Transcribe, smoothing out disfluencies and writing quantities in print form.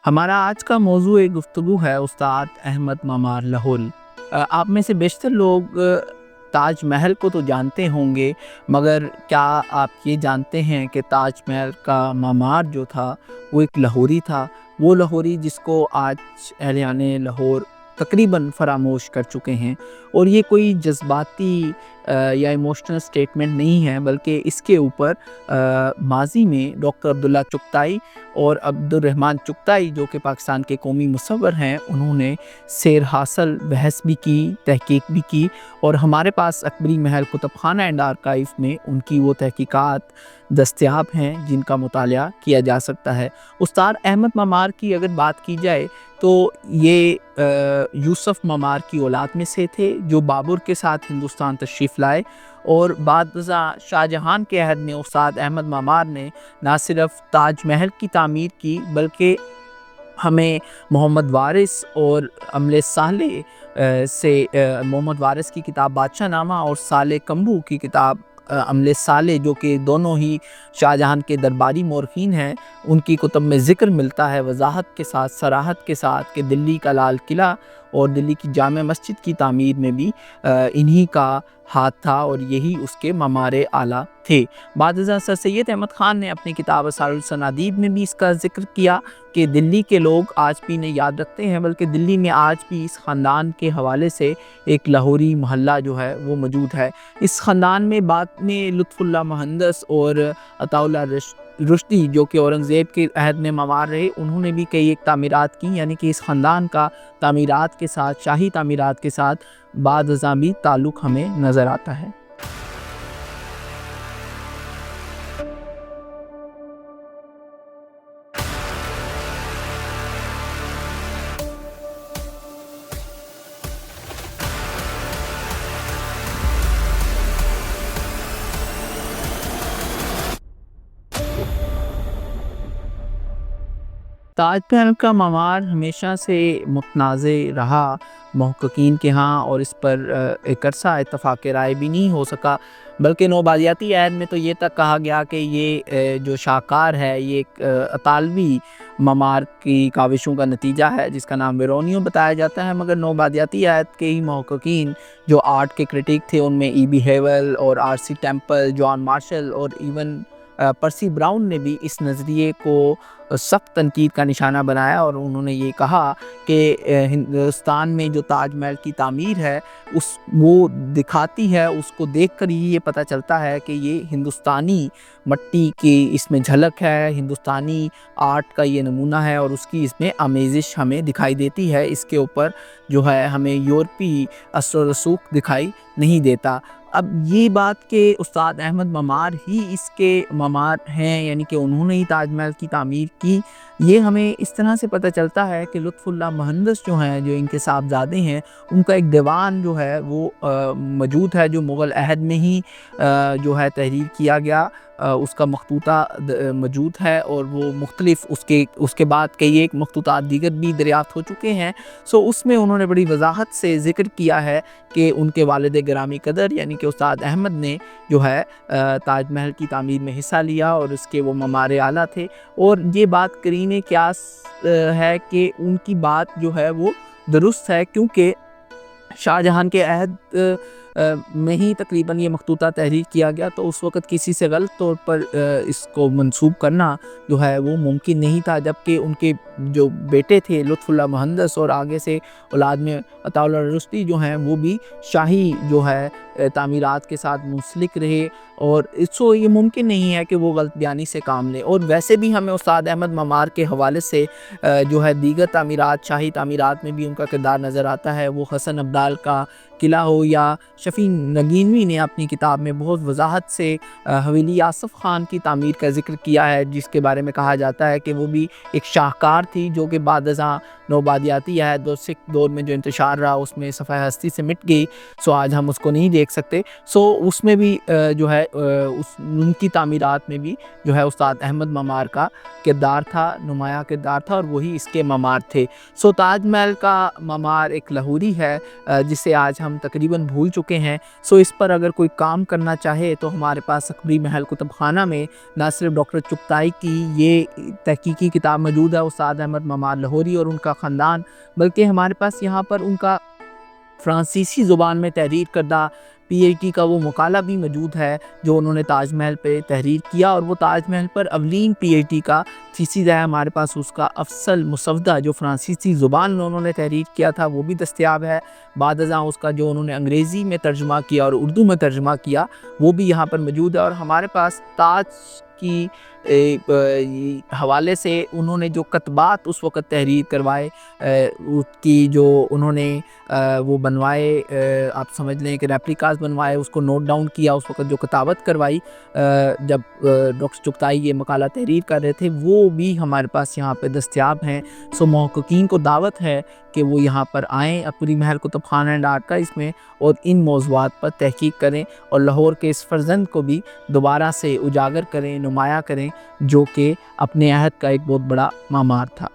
ہمارا آج کا موضوع گفتگو ہے استاد احمد مامار لاہوری۔ آپ میں سے بیشتر لوگ تاج محل کو تو جانتے ہوں گے، مگر کیا آپ یہ جانتے ہیں کہ تاج محل کا معمار جو تھا وہ ایک لاہوری تھا، وہ لاہوری جس کو آج اہلیان لاہور تقریباً فراموش کر چکے ہیں۔ اور یہ کوئی جذباتی یا ایموشنل سٹیٹمنٹ نہیں ہے، بلکہ اس کے اوپر ماضی میں ڈاکٹر عبداللہ چغتائی اور عبد الرحمن چغتائی جو کہ پاکستان کے قومی مصور ہیں، انہوں نے سیر حاصل بحث بھی کی، تحقیق بھی کی، اور ہمارے پاس اکبری محل کتب خانہ اینڈ آرکائیو میں ان کی وہ تحقیقات دستیاب ہیں جن کا مطالعہ کیا جا سکتا ہے۔ استاد احمد مامار کی اگر بات کی جائے تو یہ یوسف مامار کی اولاد میں سے تھے جو بابر کے ساتھ ہندوستان تشریف لائے، اور بعد ازاں شاہ جہان کے عہد میں استاد احمد مامار نے نہ صرف تاج محل کی تعمیر کی بلکہ ہمیں محمد وارث اور عملِ صالح سے محمد وارث کی کتاب بادشاہ نامہ اور صالح کمبو کی کتاب عملِ صالح، جو کہ دونوں ہی شاہ جہان کے درباری مورخین ہیں، ان کی کتب میں ذکر ملتا ہے وضاحت کے ساتھ، صراحت کے ساتھ، کہ دلی کا لال قلعہ اور دلی کی جامع مسجد کی تعمیر میں بھی انہی کا ہاتھ تھا اور یہی اس کے معمار اعلیٰ تھے۔ بعد ازاں سر سید احمد خان نے اپنی کتاب اسرار الصنادید میں بھی اس کا ذکر کیا کہ دلی کے لوگ آج بھی انہیں یاد رکھتے ہیں، بلکہ دلی میں آج بھی اس خاندان کے حوالے سے ایک لاہوری محلہ جو ہے وہ موجود ہے۔ اس خاندان میں بعد میں لطف اللہ مہندس اور عطا اللہ رشدی جو کہ اورنگزیب کے عہد میں معمار رہے، انہوں نے بھی کئی ایک تعمیرات کی، یعنی کہ اس خاندان کا تعمیرات کے ساتھ، شاہی تعمیرات کے ساتھ بعد ازاں بھی تعلق ہمیں نظر آتا ہے۔ تاج محل کا معمار ہمیشہ سے متنازع رہا محققین کے ہاں، اور اس پر ایک عرصہ اتفاق رائے بھی نہیں ہو سکا، بلکہ نوبادیاتی عہد میں تو یہ تک کہا گیا کہ یہ جو شاہکار ہے یہ ایک اطالوی معمار کی کاوشوں کا نتیجہ ہے جس کا نام ویرونیو بتایا جاتا ہے، مگر نوبادیاتی عہد کے ہی محققین جو آرٹ کے کرٹیک تھے ان میں ای بی ہیول اور R C Temple, John Marshall اور ایون پرسی براؤن نے بھی اس نظریے کو سخت تنقید کا نشانہ بنایا، اور انہوں نے یہ کہا کہ ہندوستان میں جو تاج محل کی تعمیر ہے وہ دکھاتی ہے، اس کو دیکھ کر ہی یہ پتہ چلتا ہے کہ یہ ہندوستانی مٹی کی اس میں جھلک ہے، ہندوستانی آرٹ کا یہ نمونہ ہے، اور اس کی اس میں آمیزش ہمیں دکھائی دیتی ہے۔ اس کے اوپر جو ہے ہمیں یورپی اثر و رسوخ دکھائی نہیں دیتا۔ اب یہ بات کہ استاد احمد مامار ہی اس کے معمار ہیں، یعنی کہ انہوں نے ہی تاج محل کی تعمیر کی، یہ ہمیں اس طرح سے پتہ چلتا ہے کہ لطف اللہ مہندس جو ہیں، جو ان کے صاحبزادے ہیں، ان کا ایک دیوان جو ہے وہ موجود ہے جو مغل عہد میں ہی جو ہے تحریر کیا گیا، اس کا مخطوطہ موجود ہے، اور وہ مختلف اس کے بعد کئی ایک مخطوطات دیگر بھی دریافت ہو چکے ہیں۔ اس میں انہوں نے بڑی وضاحت سے ذکر کیا ہے کہ ان کے والد گرامی قدر یعنی کہ استاد احمد نے جو ہے تاج محل کی تعمیر میں حصہ لیا اور اس کے وہ معمار اعلیٰ تھے، اور یہ بات قرینِ قیاس ہے کہ ان کی بات جو ہے وہ درست ہے، کیونکہ شاہ جہان کے عہد میں ہی تقریباً یہ مخطوطہ تحریر کیا گیا، تو اس وقت کسی سے غلط طور پر اس کو منسوب کرنا جو ہے وہ ممکن نہیں تھا، جبکہ ان کے جو بیٹے تھے لطف اللہ مہندس اور آگے سے اولاد میں عطا اللہ رشدی جو ہیں وہ بھی شاہی جو ہے تعمیرات کے ساتھ منسلک رہے، اور اس کو یہ ممکن نہیں ہے کہ وہ غلط بیانی سے کام لیں۔ اور ویسے بھی ہمیں استاد احمد مامار کے حوالے سے جو ہے دیگر تعمیرات، شاہی تعمیرات میں بھی ان کا کردار نظر آتا ہے، وہ حسن عبدال کا قلعہ ہو یا شفیع نگینوی نے اپنی کتاب میں بہت وضاحت سے حویلی آصف خان کی تعمیر کا ذکر کیا ہے، جس کے بارے میں کہا جاتا ہے کہ وہ بھی ایک شاہکار تھی جو کہ بعد ازاں نوبادیاتی عہد اور سکھ دور میں جو انتشار رہا اس میں صفحہ ہستی سے مٹ گئی، آج ہم اس کو نہیں دیکھ سکتے۔ اس میں بھی جو ہے ان کی تعمیرات میں بھی جو ہے استاد احمد مامار کا کردار تھا، نمایاں کردار تھا، اور وہی اس کے معمار تھے۔ تاج محل کا معمار ایک لاہوری ہے جسے آج ہم تقریباً بھول چکے چکے ہیں. سو اس پر اگر کوئی کام کرنا چاہے تو ہمارے پاس اکبری محل کتب خانہ میں نہ صرف ڈاکٹر چغتائی کی یہ تحقیقی کتاب موجود ہے استاد احمد ممار لاہوری اور ان کا خاندان، بلکہ ہمارے پاس یہاں پر ان کا فرانسیسی زبان میں تحریر کردہ پی ایچ ڈی کا وہ مقالہ بھی موجود ہے جو انہوں نے تاج محل پہ تحریر کیا، اور وہ تاج محل پر اولین پی ایچ ڈی کا تھیسس ہے. ہمارے پاس اس کا افصل مسودہ جو فرانسیسی زبان میں انہوں نے تحریر کیا تھا وہ بھی دستیاب ہے. بعد ازاں اس کا جو انہوں نے انگریزی میں ترجمہ کیا اور اردو میں ترجمہ کیا وہ بھی یہاں پر موجود ہے. اور ہمارے پاس تاج کی حوالے سے انہوں نے جو کتبات اس وقت تحریر کروائے، اس کی جو انہوں نے وہ بنوائے، آپ سمجھ لیں کہ ریپلیکاز بنوائے، اس کو نوٹ ڈاؤن کیا، اس وقت جو کتابت کروائی جب ڈاکٹر چغتائی یہ مقالہ تحریر کر رہے تھے وہ بھی ہمارے پاس یہاں پہ دستیاب ہیں. سو محققین کو دعوت ہے کہ وہ یہاں پر آئیں اکبری محل کتب خانہ اینڈ آرکائیوز میں اور ان موضوعات پر تحقیق کریں اور لاہور کے اس فرزند کو بھی دوبارہ سے اجاگر کریں، نمایاں کریں جو کہ اپنے عہد کا ایک بہت بڑا معمار تھا.